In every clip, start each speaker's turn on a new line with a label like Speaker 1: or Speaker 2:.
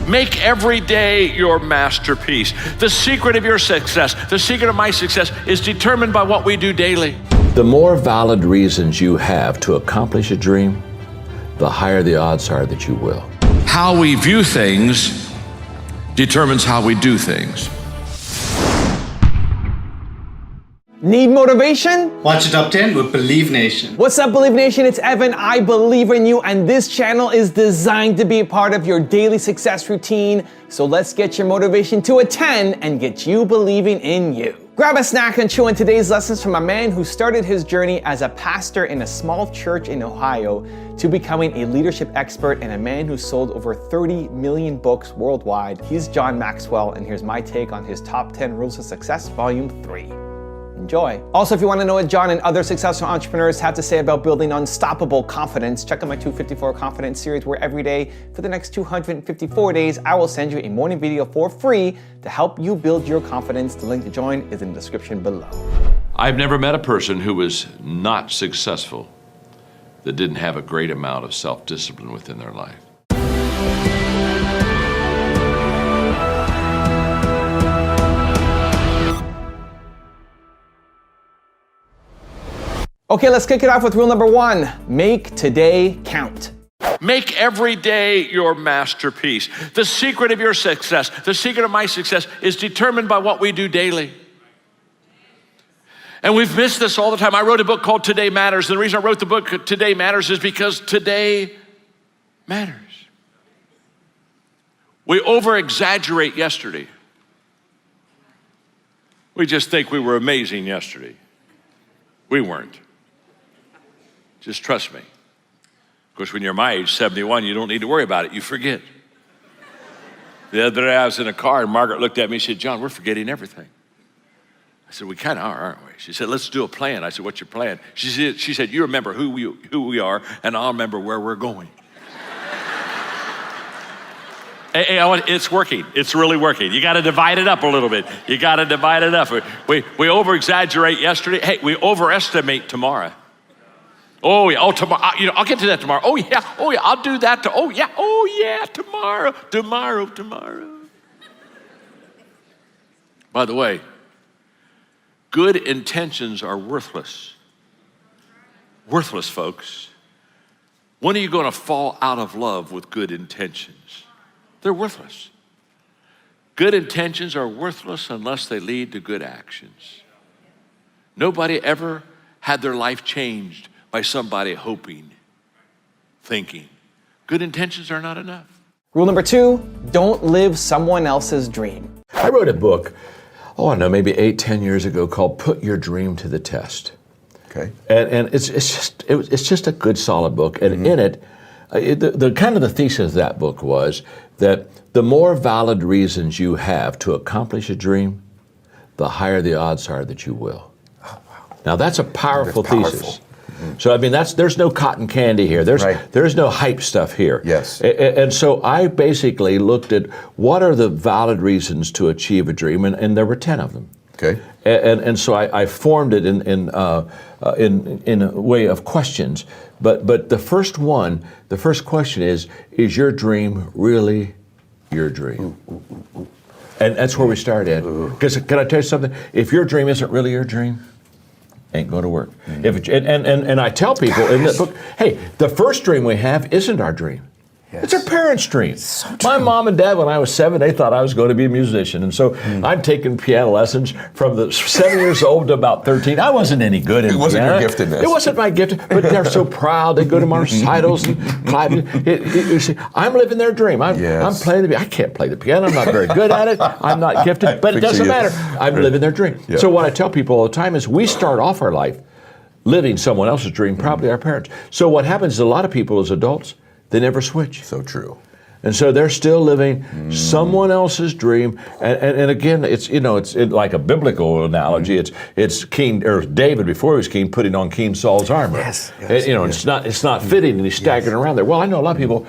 Speaker 1: Make every day your masterpiece. The secret of your success, the secret of my success, is determined by what we do daily.
Speaker 2: The more valid reasons you have to accomplish a dream, the higher the odds are that you will.
Speaker 1: How we view things determines how we do things.
Speaker 3: Need motivation?
Speaker 4: Watch it up 10 with Believe Nation.
Speaker 3: What's up, Believe Nation? It's Evan. I believe in you, and this channel is designed to be a part of your daily success routine. So let's get your motivation to a 10 and get you believing in you. Grab a snack and chew on today's lessons from a man who started his journey as a pastor in a small church in Ohio to becoming a leadership expert and a man who sold over 30 million books worldwide. He's John Maxwell, and here's my take on his Top 10 Rules of Success, Volume 3. Enjoy. Also, if you want to know what John and other successful entrepreneurs have to say about building unstoppable confidence, check out my 254 Confidence series, where every day for the next 254 days, I will send you a morning video for free to help you build your confidence. The link to join is in the description below.
Speaker 1: I've never met a person who was not successful that didn't have a great amount of self-discipline within their life.
Speaker 3: Okay, let's kick it off with rule number 1. Make today count.
Speaker 1: Make every day your masterpiece. The secret of your success, the secret of my success, is determined by what we do daily. And we've missed this all the time. I wrote a book called Today Matters. And the reason I wrote the book Today Matters is because today matters. We over-exaggerate yesterday. We just think we were amazing yesterday. We weren't. Just trust me. Of course, when you're my age, 71, you don't need to worry about it. You forget. The other day I was in a car and Margaret looked at me and said, "John, we're forgetting everything." I said, "We kind of are, aren't we?" She said, "Let's do a plan." I said, "What's your plan?" She said, "You remember who we are, and I'll remember where we're going." Hey, it's working. It's really working. You got to divide it up a little bit. You got to divide it up. We over-exaggerate yesterday. Hey, we overestimate tomorrow. Oh yeah. Oh, tomorrow. I'll get to that tomorrow. Oh yeah. Oh yeah. I'll do that. Oh yeah. Oh yeah. Tomorrow. By the way, good intentions are worthless. Worthless, folks. When are you going to fall out of love with good intentions? They're worthless. Good intentions are worthless unless they lead to good actions. Nobody ever had their life changed by somebody hoping, thinking. Good intentions are not enough.
Speaker 3: Rule number 2, don't live someone else's dream.
Speaker 2: I wrote a book, I don't know, maybe 8-10 years ago called Put Your Dream to the Test.
Speaker 5: Okay.
Speaker 2: And it's just a good, solid book. And in it, the kind of the thesis of that book was that the more valid reasons you have to accomplish a dream, the higher the odds are that you will.
Speaker 5: Oh, wow.
Speaker 2: Now that's a powerful thesis.
Speaker 5: Powerful.
Speaker 2: So I mean, there's no cotton candy here. There's no hype stuff here.
Speaker 5: Yes.
Speaker 2: And so I basically looked at what are the valid reasons to achieve a dream, and there were 10 of them.
Speaker 5: Okay.
Speaker 2: And so I formed it in a way of questions. But the first question is your dream really your dream? And that's where we start at. Because can I tell you something? If your dream isn't really your dream, ain't going to work. And I tell people in the book, hey, the first dream we have isn't our dream. Yes. It's our parents' dream. So my mom and dad, when I was 7, they thought I was going to be a musician. And so I'm taking piano lessons from the 7 years old to about 13. I wasn't any good in piano.
Speaker 5: It wasn't your giftedness.
Speaker 2: It wasn't my gift, but they're so proud. They go to my recitals and clap. You see, I'm living their dream. I'm playing the piano. I can't play the piano. I'm not very good at it. I'm not gifted, but it doesn't matter. I'm living their dream. Yeah. So what I tell people all the time is we start off our life living someone else's dream, probably our parents. So what happens is a lot of people as adults, they never switch.
Speaker 5: So true.
Speaker 2: And so they're still living someone else's dream. And again, it's like a biblical analogy. It's King, or David before he was king, putting on King Saul's armor.
Speaker 5: Yes.
Speaker 2: It's not fitting, and he's staggering around there. Well, I know a lot of people,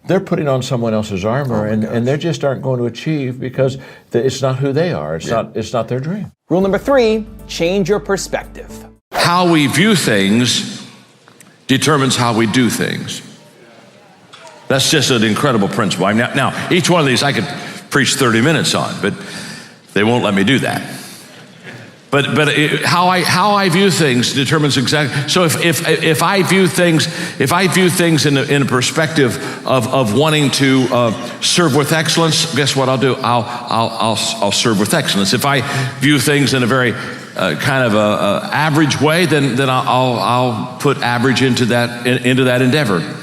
Speaker 2: they're putting on someone else's armor, and they just aren't going to achieve because it's not who they are. It's not their dream.
Speaker 3: Rule number 3, change your perspective.
Speaker 1: How we view things determines how we do things. That's just an incredible principle. Now, each one of these I could preach 30 minutes on, but they won't let me do that. But how I view things determines exactly. So if I view things in a perspective of wanting to serve with excellence, guess what I'll do? I'll serve with excellence. If I view things in a very kind of a average way, then I'll put average into that endeavor.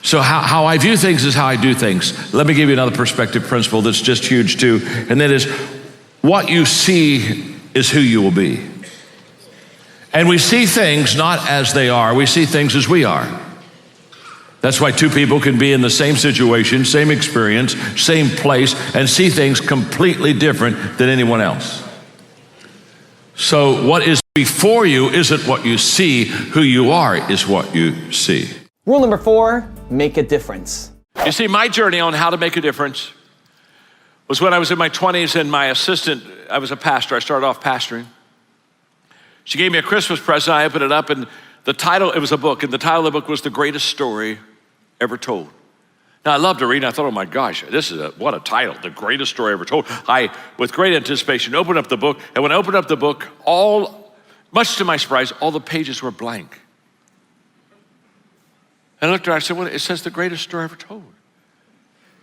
Speaker 1: So how I view things is how I do things. Let me give you another perspective principle that's just huge too, and that is what you see is who you will be. And we see things not as they are, we see things as we are. That's why two people can be in the same situation, same experience, same place, and see things completely different than anyone else. So what is before you isn't what you see, who you are is what you see.
Speaker 3: Rule number 4, make a difference.
Speaker 1: You see, my journey on how to make a difference was when I was in my 20s and my assistant, I was a pastor, I started off pastoring. She gave me a Christmas present, I opened it up and the title, it was a book, and the title of the book was The Greatest Story Ever Told. Now I loved to read and I thought, oh my gosh, what a title, The Greatest Story Ever Told. I, with great anticipation, opened up the book, and when I opened up the book, much to my surprise, all the pages were blank. And I looked at her, I said, well, it says The Greatest Story Ever Told.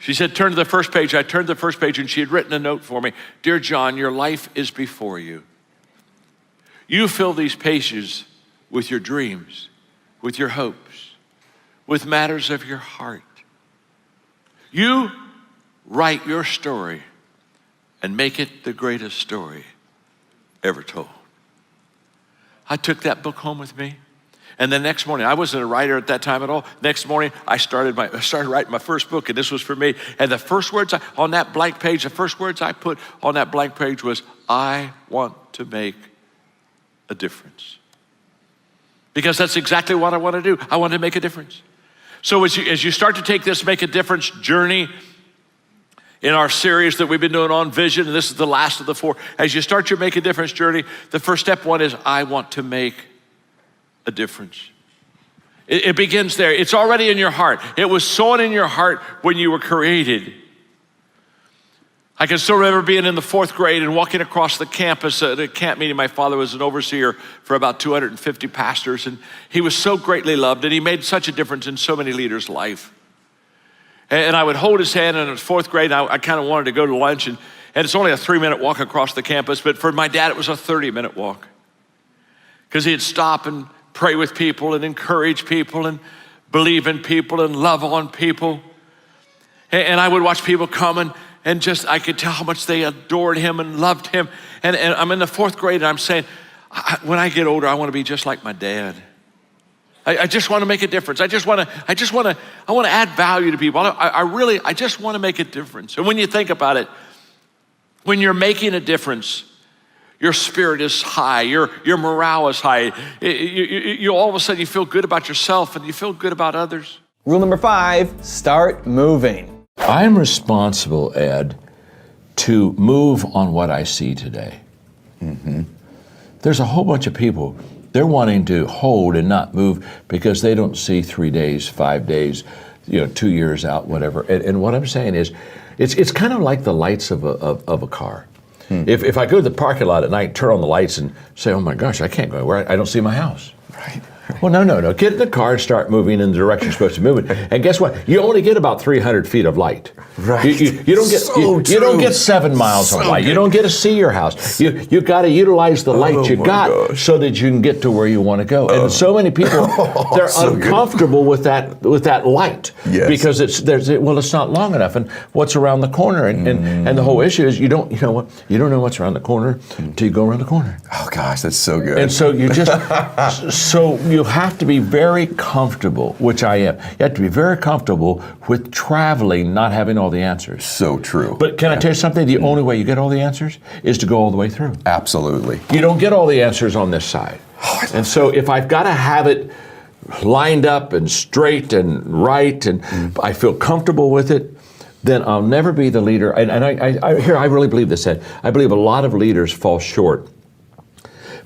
Speaker 1: She said, turn to the first page. I turned to the first page and she had written a note for me. Dear John, your life is before you. You fill these pages with your dreams, with your hopes, with matters of your heart. You write your story and make it the greatest story ever told. I took that book home with me. And the next morning, I wasn't a writer at that time at all. Next morning, I started writing my first book, and this was for me. And the first words on that blank page, the first words I put on that blank page was, I want to make a difference. Because that's exactly what I want to do. I want to make a difference. So as you start to take this Make a Difference journey in our series that we've been doing on vision, and this is the last of the 4, as you start your Make a Difference journey, the first step one is, I want to make a difference. It begins there. It's already in your heart. It was sown in your heart when you were created. I can still remember being in the 4th grade and walking across the campus at a camp meeting. My father was an overseer for about 250 pastors, and he was so greatly loved, and he made such a difference in so many leaders' life. And I would hold his hand, and in the 4th grade, I kind of wanted to go to lunch, and it's only a 3-minute walk across the campus, but for my dad, it was a 30-minute walk. Because he'd stop and pray with people and encourage people and believe in people and love on people. And I would watch people come and just, I could tell how much they adored him and loved him. And I'm in the 4th grade and I'm saying, when I get older, I want to be just like my dad. I just want to make a difference. I want to add value to people. I just want to make a difference. And when you think about it, when you're making a difference, your spirit is high, your morale is high. You all of a sudden you feel good about yourself and you feel good about others.
Speaker 3: Rule number 5, start moving.
Speaker 2: I'm responsible, Ed, to move on what I see today. Mm-hmm. There's a whole bunch of people, they're wanting to hold and not move because they don't see 3 days, 5 days, 2 years out, whatever. And what I'm saying is, it's kind of like the lights of a car. If I go to the parking lot at night, turn on the lights and say, oh my gosh, I can't go anywhere, I don't see my house. Right. Well, no. Get in the car and start moving in the direction you're supposed to move in. And guess what? You only get about 300 feet of light.
Speaker 5: Right.
Speaker 2: You don't get you don't get 7 miles of light. Good. You don't get to see your house. You got to utilize the light you got so that you can get to where you want to go. And so many people they're uncomfortable with that light because it's not long enough. And what's around the corner? And the whole issue is you don't know what's around the corner until you go around the corner.
Speaker 5: Oh gosh, that's so good.
Speaker 2: And so you just you have to be very comfortable, which I am. You have to be very comfortable with traveling, not having all the answers.
Speaker 5: So true.
Speaker 2: But can I tell you something? The only way you get all the answers is to go all the way through.
Speaker 5: Absolutely.
Speaker 2: You don't get all the answers on this side. And so if I've got to have it lined up and straight and right, and I feel comfortable with it, then I'll never be the leader. And I really believe this, Ed. I believe a lot of leaders fall short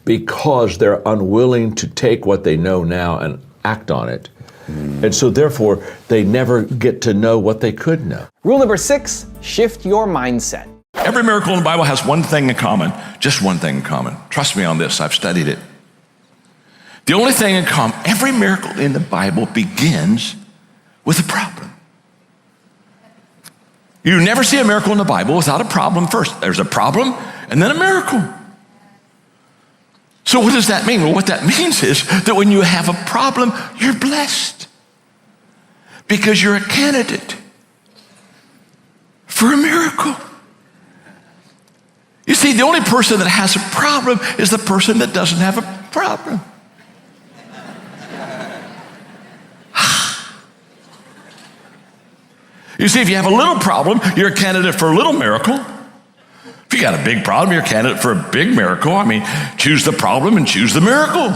Speaker 2: because they're unwilling to take what they know now and act on it. And so therefore, they never get to know what they could know.
Speaker 3: Rule number 6, shift your mindset.
Speaker 6: Every miracle in the Bible has one thing in common, just one thing in common. Trust me on this, I've studied it. The only thing in common, every miracle in the Bible begins with a problem. You never see a miracle in the Bible without a problem first. There's a problem and then a miracle. So what does that mean? Well, what that means is that when you have a problem, you're blessed because you're a candidate for a miracle. You see, the only person that has a problem is the person that doesn't have a problem. You see, if you have a little problem, you're a candidate for a little miracle. If you got a big problem, you're a candidate for a big miracle. I mean, choose the problem and choose the miracle.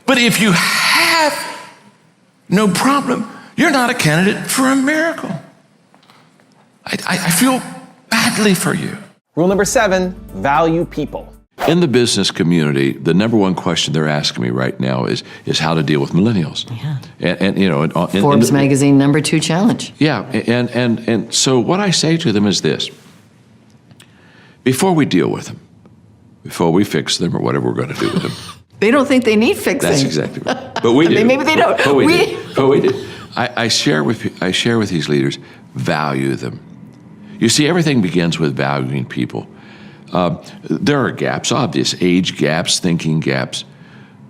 Speaker 6: But if you have no problem, you're not a candidate for a miracle. I feel badly for you.
Speaker 3: Rule number 7, value people.
Speaker 2: In the business community, the number one question they're asking me right now is how to deal with millennials.
Speaker 7: Yeah.
Speaker 2: And you know,
Speaker 7: Forbes magazine #2 challenge.
Speaker 2: Yeah, and so what I say to them is this: before we deal with them, before we fix them or whatever we're going to do with them,
Speaker 7: They don't think they need fixing.
Speaker 2: that's exactly right. But we do.
Speaker 7: Maybe they don't.
Speaker 2: But we do. But we do. I share with these leaders, value them. You see, everything begins with valuing people. There are gaps, obvious age gaps, thinking gaps.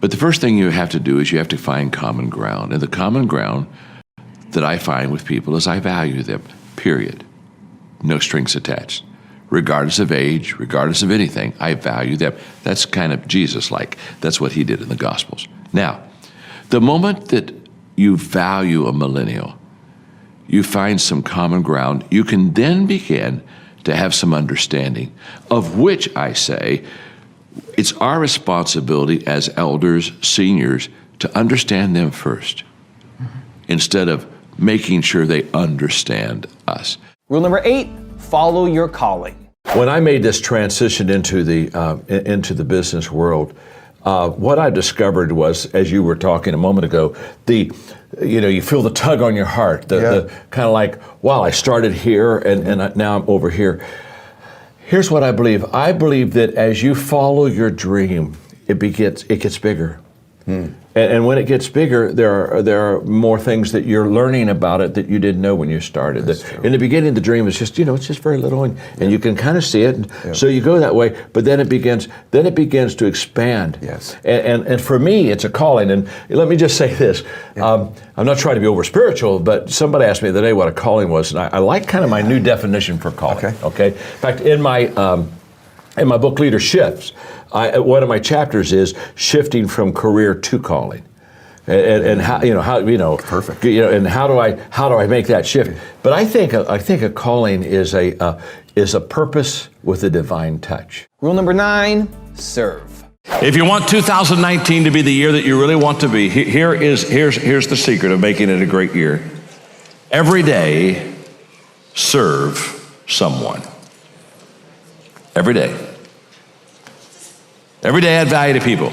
Speaker 2: But the first thing you have to do is you have to find common ground. And the common ground that I find with people is I value them, period. No strings attached. Regardless of age, regardless of anything, I value them. That's kind of Jesus-like. That's what he did in the Gospels. Now, the moment that you value a millennial, you find some common ground, you can then begin to have some understanding, of which I say it's our responsibility as elders, seniors, to understand them first, instead of making sure they understand us.
Speaker 3: Rule number 8, follow your calling.
Speaker 2: When I made this transition into the business world, what I discovered was, as you were talking a moment ago, you feel the tug on your heart, the kind of like, wow, I started here and now I'm over here. Here's what I believe. I believe that as you follow your dream, it gets bigger. And when it gets bigger, there are more things that you're learning about it that you didn't know when you started. In the beginning, the dream is just, it's just very little, and you can kind of see it. So you go that way, but then it begins to expand.
Speaker 5: Yes.
Speaker 2: And for me, it's a calling. And let me just say this: I'm not trying to be over spiritual, but somebody asked me the other day what a calling was, and I like kind of my new definition for calling. Okay. In fact, in my book, Leaderships, one of my chapters is shifting from career to calling, and how
Speaker 5: Perfect.
Speaker 2: And how do I make that shift? But I think a calling is a purpose with a divine touch.
Speaker 3: Rule number 9, serve.
Speaker 6: If you want 2019 to be the year that you really want to be, here's the secret of making it a great year. Every day, serve someone. Every day. Every day add value to people.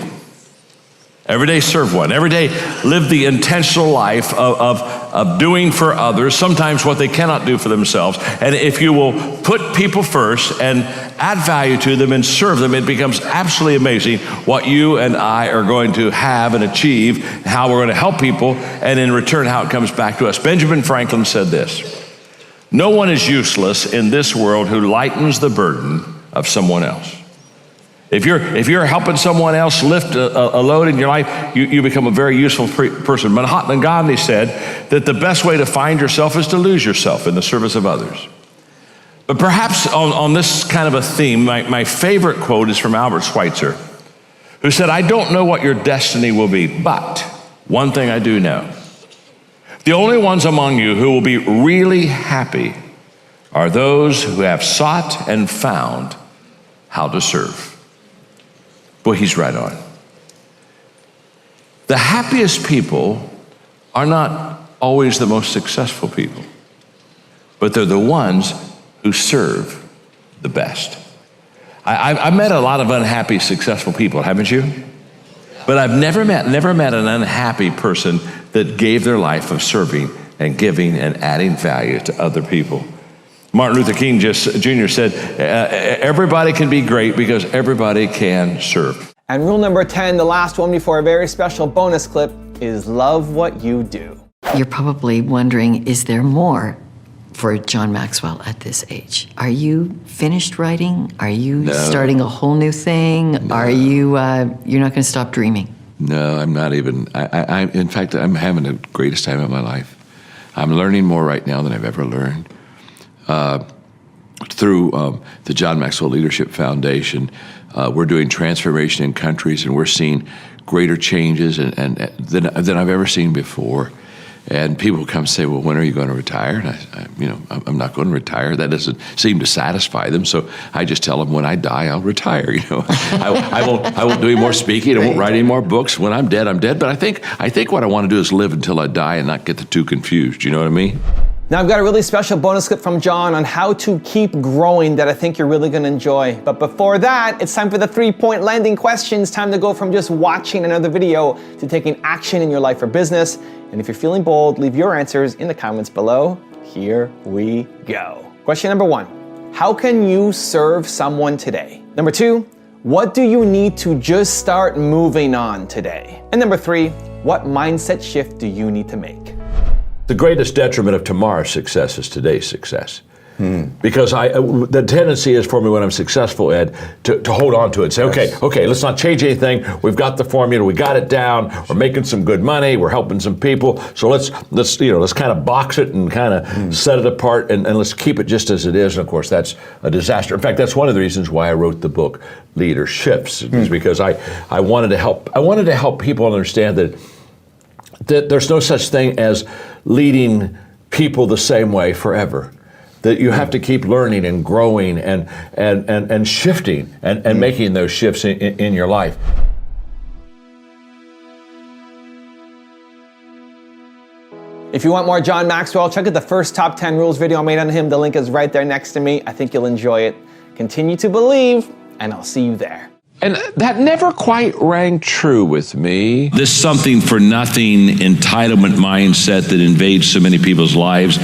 Speaker 6: Every day serve one. Every day live the intentional life of doing for others, sometimes what they cannot do for themselves. And if you will put people first and add value to them and serve them, it becomes absolutely amazing what you and I are going to have and achieve, how we're going to help people, and in return how it comes back to us. Benjamin Franklin said this: "No one is useless in this world who lightens the burden of someone else." If you're helping someone else lift a load in your life, you become a very useful person. Mahatma Gandhi said that the best way to find yourself is to lose yourself in the service of others. But perhaps on this kind of a theme, my favorite quote is from Albert Schweitzer, who said, "I don't know what your destiny will be, but one thing I do know. The only ones among you who will be really happy are those who have sought and found how to serve." Boy, he's right on. The happiest people are not always the most successful people, but they're the ones who serve the best. I've met a lot of unhappy, successful people, haven't you? But I've never met an unhappy person that gave their life of serving and giving and adding value to other people. Martin Luther King Jr. said, everybody can be great because everybody can serve.
Speaker 3: And rule number 10, the last one before a very special bonus clip, is love what you do.
Speaker 7: You're probably wondering, is there more for John Maxwell at this age? Are you finished writing? Are you starting a whole new thing? No. Are you, you're not going to stop dreaming?
Speaker 2: No, I'm not even. In fact, I'm having the greatest time of my life. I'm learning more right now than I've ever learned. Through the John Maxwell Leadership Foundation, we're doing transformation in countries, and we're seeing greater changes than I've ever seen before. And people come say, well, when are you going to retire? And I'm not going to retire. That doesn't seem to satisfy them. So I just tell them, when I die, I'll retire. I won't do any more speaking. I won't write any more books. When I'm dead, I'm dead. But I think what I want to do is live until I die and not get the two confused. You know what I mean?
Speaker 3: Now I've got a really special bonus clip from John on how to keep growing that I think you're really going to enjoy. But before that, it's time for the 3-point landing questions. Time to go from just watching another video to taking action in your life or business. And if you're feeling bold, leave your answers in the comments below. Here we go. Question number 1, how can you serve someone today? Number 2, what do you need to just start moving on today? And number 3, what mindset shift do you need to make?
Speaker 2: The greatest detriment of tomorrow's success is today's success. Because the tendency is for me when I'm successful, Ed, to hold on to it and say, okay, let's not change anything. We've got the formula, we got it down, we're making some good money, we're helping some people. So let's kind of box it and kind of set it apart and let's keep it just as it is. And of course, that's a disaster. In fact, that's one of the reasons why I wrote the book Leaderships, is because I wanted to help people understand that there's no such thing as leading people the same way forever. That you have to keep learning and growing and shifting and making those shifts in your life.
Speaker 3: If you want more John Maxwell, check out the first top 10 rules video I made on him. The link is right there next to me. I think you'll enjoy it. Continue to believe, and I'll see you there.
Speaker 2: And that never quite rang true with me.
Speaker 6: This something for nothing entitlement mindset that invades so many people's lives